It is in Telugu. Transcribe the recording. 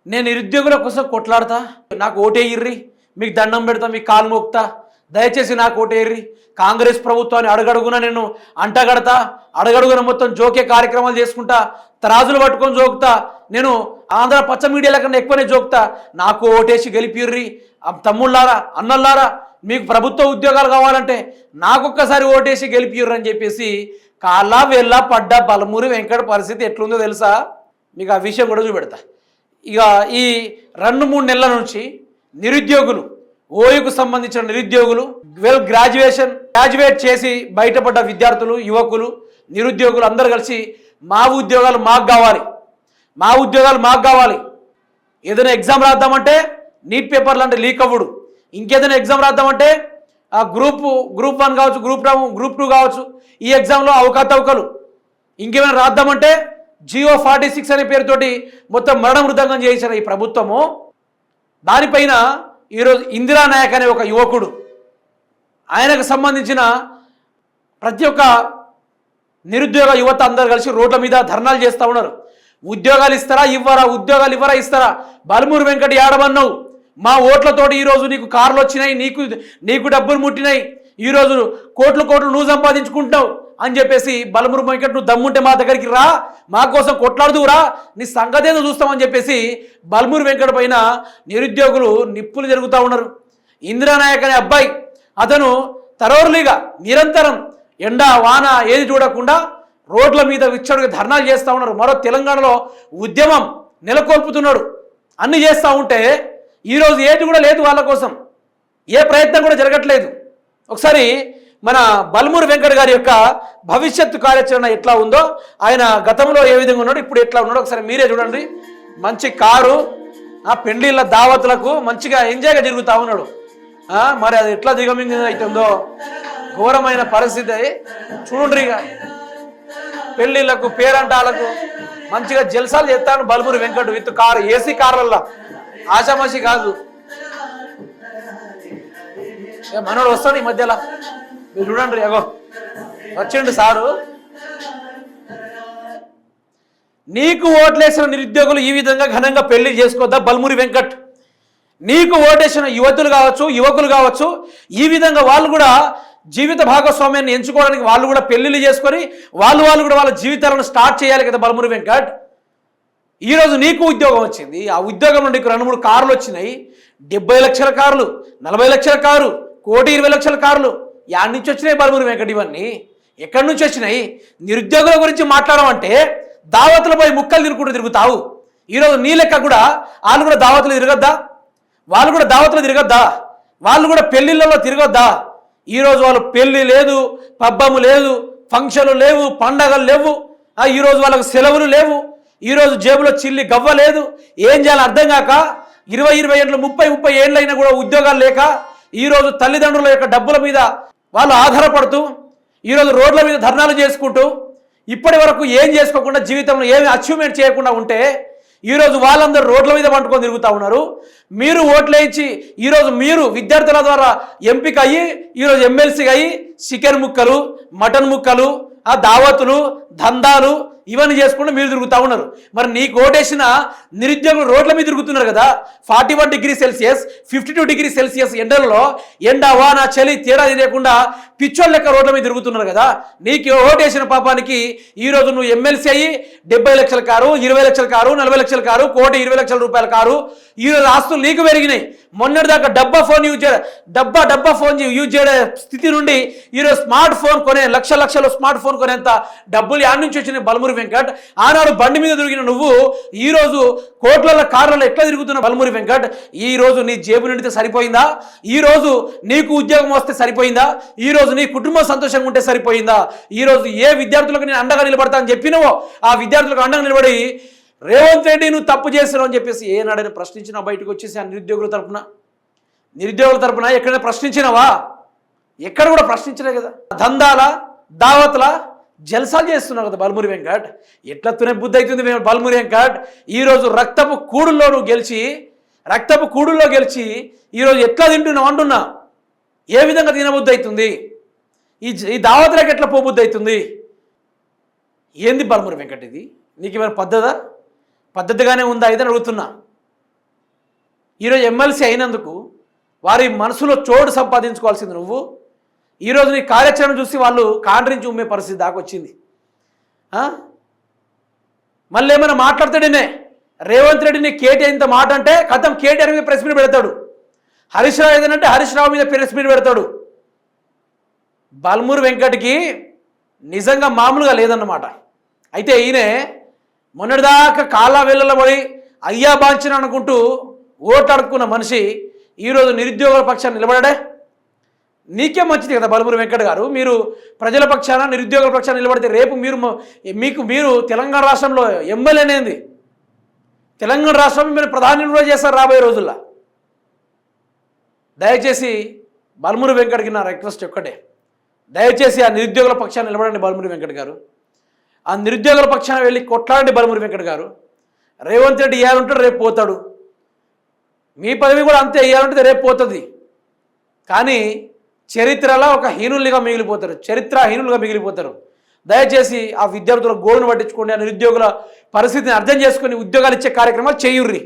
నేను నిరుద్యోగుల కోసం కొట్లాడతా, నాకు ఓటేయిర్రి, మీకు దండం పెడతా, మీకు కాలు మోపుతా, దయచేసి నాకు ఓటేయిర్రి. కాంగ్రెస్ ప్రభుత్వాన్ని అడుగడుగున నేను అంటగడతా, అడుగడుగున మొత్తం జోకే కార్యక్రమాలు చేసుకుంటా, తరాజులు పట్టుకొని జోకుతా, నేను ఆంధ్ర పచ్చ మీడియాల కన్నా ఎక్కువనే జోకుతా. నాకు ఓటేసి గెలిపిర్రి. తమ్ముళ్ళారా, అన్నల్లారా, మీకు ప్రభుత్వ ఉద్యోగాలు కావాలంటే నాకొక్కసారి ఓటేసి గెలిపిర్రు అని చెప్పేసి కాళ్ళ వెళ్ళ పడ్డ బలమూరి వెంకట పరిస్థితి ఎట్లుందో తెలుసా? మీకు ఆ విషయం కూడా చూపెడతా. ఇక ఈ 2-3 నెలల నుంచి నిరుద్యోగులు, ఓయుకు సంబంధించిన నిరుద్యోగులు, గ్రాడ్యుయేట్ చేసి బయటపడ్డ విద్యార్థులు, యువకులు, నిరుద్యోగులు అందరూ కలిసి మా ఉద్యోగాలు మాకు కావాలి, మా ఉద్యోగాలు మాకు కావాలి. ఏదైనా ఎగ్జామ్ రాద్దామంటే నీట్ పేపర్లు అంటే లీక్ అవ్వడు, ఇంకేదైనా ఎగ్జామ్ రాద్దామంటే ఆ గ్రూప్ 1 కావచ్చు, గ్రూప్ 2 కావచ్చు, ఈ ఎగ్జామ్లో అవకతవకలు, ఇంకేమైనా రాద్దామంటే జియో 46 అనే పేరుతోటి మొత్తం మరణ మృదంగం చేసిన ఈ ప్రభుత్వము. దానిపైన ఈరోజు ఇందిరానాయక్ అనే ఒక యువకుడు, ఆయనకు సంబంధించిన ప్రతి ఒక్క నిరుద్యోగ యువత అందరు కలిసి రోడ్ల మీద ధర్నాలు చేస్తూ ఉన్నారు. ఉద్యోగాలు ఇస్తారా ఇవ్వరా, ఉద్యోగాలు ఇవ్వరా ఇస్తారా, బలమూరి వెంకట యాడమన్నావు, మా ఓట్లతోటి ఈరోజు నీకు కార్లు వచ్చినాయి, నీకు డబ్బులు ముట్టినాయి, ఈరోజు కోట్లు నువ్వు సంపాదించుకుంటావు అని చెప్పేసి బలమూరి వెంకట నువ్వు దమ్ముంటే మా దగ్గరికి రా, మా కోసం కొట్లాడుదురా, నీ సంగతి ఏదో చూస్తామని చెప్పేసి బలమూరి వెంకట పైన నిరుద్యోగులు నిప్పులు జరుగుతూ ఉన్నారు. ఇందిరానాయక్ అనే అబ్బాయి, అతను తరోర్లీగా నిరంతరం ఎండ వాన ఏది చూడకుండా రోడ్ల మీద విచ్చడుగా ధర్నాలు చేస్తూ ఉన్నారు. మరో తెలంగాణలో ఉద్యమం నెలకొల్పుతున్నాడు. అన్ని చేస్తూ ఉంటే ఈరోజు ఏది కూడా లేదు, వాళ్ళ కోసం ఏ ప్రయత్నం కూడా జరగట్లేదు. ఒకసారి మన బలమూరి వెంకట గారి యొక్క భవిష్యత్తు కార్యాచరణ ఎట్లా ఉందో, ఆయన గతంలో ఏ విధంగా ఉన్నాడు, ఇప్పుడు ఎట్లా ఉన్నాడు ఒకసారి మీరే చూడండి. మంచి కారు, పెండ్లిళ్ళ దావతులకు మంచిగా ఎంజాయ్గా తిరుగుతూ ఉన్నాడు. మరి అది ఎట్లా దిగమింగి అవుతుందో ఘోరమైన పరిస్థితి చూడండి. ఇక పెళ్లిళ్లకు, పేరంటాలకు మంచిగా జల్సాలు చేస్తాను Balamuri Venkata with car, AC కార్లల్లా, ఆశామాషి కాదు. మనోడు వస్తాడు ఈ మధ్యలో, మీరు చూడండి. అగో వచ్చిండు సారు. నీకు ఓట్లేసిన నిరుద్యోగులు ఈ విధంగా ఘనంగా పెళ్లి చేసుకోద్దా బలమూరి వెంకట్? నీకు ఓటేసిన యువతులు కావచ్చు, యువకులు కావచ్చు, ఈ విధంగా వాళ్ళు కూడా జీవిత భాగస్వామ్యాన్ని ఎంచుకోవడానికి వాళ్ళు కూడా పెళ్లిళ్ళు చేసుకొని వాళ్ళు కూడా వాళ్ళ జీవితాలను స్టార్ట్ చేయాలి కదా బలమూరి వెంకట్. ఈరోజు నీకు ఉద్యోగం వచ్చింది, ఆ ఉద్యోగంలో నీకు 2-3 కార్లు వచ్చినాయి, 70 లక్షల కార్లు, 40 లక్షల కారు, 1,20,00,000 కార్లు, యాడ్ నుంచి వచ్చినాయి బలమూరి వెంకట్? ఇవన్నీ ఎక్కడి నుంచి వచ్చినాయి? నిరుద్యోగుల గురించి మాట్లాడమంటే దావతులపై ముక్కలు తిరుగుతావు. ఈరోజు నీ లెక్క కూడా వాళ్ళు కూడా దావతులు తిరగద్దా? వాళ్ళు కూడా దావతులు తిరగద్దా? వాళ్ళు కూడా పెళ్లిళ్ళలో తిరగొద్దా? ఈరోజు వాళ్ళు పెళ్లి లేదు, పబ్బము లేదు, ఫంక్షన్లు లేవు, పండగలు లేవు, ఈరోజు వాళ్ళకు సెలవులు లేవు, ఈరోజు జేబులో చిల్లి గవ్వ లేదు. ఏం చేయాలో అర్థం కాక 20 ఏళ్ళు, 30 ఏళ్ళైనా కూడా ఉద్యోగాలు లేక ఈరోజు తల్లిదండ్రుల యొక్క డబ్బుల మీద వాళ్ళు ఆధారపడుతూ ఈరోజు రోడ్ల మీద ధర్నాలు చేసుకుంటూ ఇప్పటి వరకు ఏం చేసుకోకుండా జీవితంలో ఏమి అచీవ్మెంట్ చేయకుండా ఉంటే ఈరోజు వాళ్ళందరూ రోడ్ల మీద పండుకొని తిరుగుతూ ఉన్నారు. మీరు ఓట్లేయించి ఈరోజు మీరు విద్యార్థుల ద్వారా ఎంపిక అయ్యి ఈరోజు ఎమ్మెల్సీగా అయ్యి చికెన్ ముక్కలు, మటన్ ముక్కలు, దావతులు, దందాలు ఇవన్నీ చేసుకుంటూ మీరు తిరుగుతూ ఉన్నారు. మరి నీకు ఓటేసిన నిరుద్యోగులు రోడ్ల మీద తిరుగుతున్నారు కదా. 41 డిగ్రీ సెల్సియస్, 52 డిగ్రీ సెల్సియస్ ఎండలలో ఎండ వాన చలి తేడా తెలియకుండా పిచ్చోళ్ళ లెక్క రోడ్ల మీద తిరుగుతున్నారు కదా. నీకు ఓటేసిన పాపానికి ఈరోజు నువ్వు ఎమ్మెల్సీ అయ్యి 70 లక్షల కారు, 20 లక్షల కారు, 40 లక్షల కారు, 1,20,00,000 కారు, ఈరోజు ఆస్తులు నీకు పెరిగినాయి. మొన్నటిదాకా డబ్బా ఫోన్ యూజ్ చేయడే స్థితి నుండి ఈరోజు స్మార్ట్ ఫోన్ కొనే లక్షల స్మార్ట్ ఫోన్ కొనేంత డబ్బులు యాడ్ నుంచి వచ్చినాయి బలమూరి వెంకట్. ఆనాడు బండి మీద తిరిగిన నువ్వు ఈరోజు కోట్ల కార్లలో ఎట్లా తిరుగుతున్న బలమూరి వెంకట్? ఈరోజు నీ జేబు నిండితే సరిపోయిందా? ఈరోజు నీకు ఉద్యోగం వస్తే సరిపోయిందా? ఈరోజు నీ కుటుంబం సంతోషంగా ఉంటే సరిపోయిందా? ఈరోజు ఏ విద్యార్థులకు నేను అండగా నిలబడతా అని చెప్పినవో ఆ విద్యార్థులకు అండగా నిలబడి రేవంత్ రెడ్డి నువ్వు తప్పు చేస్తున్నావు అని చెప్పేసి ఏనాడని ప్రశ్నించినా బయటకు వచ్చేసి ఆ నిరుద్యోగుల తరపున ఎక్కడైనా ప్రశ్నించినవా? ఎక్కడ కూడా ప్రశ్నించలే కదా. దందాల దావతుల జల్సాలు చేస్తున్నావు కదా బలమూరి వెంకట్. ఎట్లా తునే బుద్ధి అవుతుంది మేము బలమూరి వెంకట్? ఈరోజు రక్తపు కూడుల్లో గెలిచి ఈరోజు ఎట్లా తింటున్నావు అంటున్నా? ఏ విధంగా తినబుద్ధి అవుతుంది? ఈ దావతులకు ఎట్లా పోబుద్ధి అవుతుంది? ఏంది బలమూరి వెంకట్ ఇది? నీకు ఏమైనా పద్ధతిగానే ఉందా? ఇదని అడుగుతున్నా. ఈరోజు ఎమ్మెల్సీ అయినందుకు వారి మనసులో చోటు సంపాదించుకోవాల్సింది నువ్వు. ఈరోజు నీ కార్యాచరణ చూసి వాళ్ళు కాండ్రించి ఉమ్మే పరిస్థితి దాకా వచ్చింది. మళ్ళీ ఏమైనా మాట్లాడతాడేనే రేవంత్ రెడ్డిని కేటీ ఇంత మాట అంటే కథం కేటీఆర్ మీద ప్రెస్ మీట్ పెడతాడు, హరీష్ రావు ఏదంటే హరీష్ రావు మీద ప్రెస్ మీట్ పెడతాడు. బల్మూరి వెంకట్కి నిజంగా మామూలుగా లేదన్నమాట. అయితే ఈయనే మొన్నటిదాకా కాలా వేళ్ళలో పడి అయ్యా బాంచిన అనుకుంటూ ఓట్లు అడుక్కున్న మనిషి ఈరోజు నిరుద్యోగుల పక్షాన్ని నిలబడే. నీకే మంచిది కదా బల్మూరి వెంకట్ గారు, మీరు ప్రజల పక్షాన నిరుద్యోగుల పక్షాన నిలబడితే రేపు మీరు తెలంగాణ రాష్ట్రంలో ఎమ్మెల్యేనేది, తెలంగాణ రాష్ట్రంలో మీరు ప్రధాని కూడా చేస్తారు రాబోయే రోజుల్లో. దయచేసి బల్మూరి వెంకట్కి నా రిక్వెస్ట్ ఒక్కటే, దయచేసి ఆ నిరుద్యోగుల పక్షాన్ని నిలబడండి బల్మూరి వెంకట్ గారు. ఆ నిరుద్యోగుల పక్షాన వెళ్ళి కొట్లాడండి బల్మూరి వెంకట్ గారు. రేవంత్ రెడ్డి ఇవ్వాలంటాడు రేపు పోతాడు, మీ పదవి కూడా అంతే ఇవ్వాలంటే రేపు పోతుంది. కానీ చరిత్రలో ఒక హీనులుగా మిగిలిపోతారు, చరిత్రహీనులుగా మిగిలిపోతారు. దయచేసి ఆ విద్యార్థుల గోడును పట్టించుకోండి, ఆ నిరుద్యోగుల పరిస్థితిని అర్థం చేసుకొని ఉద్యోగాలు ఇచ్చే కార్యక్రమాలు చేయుర్రి.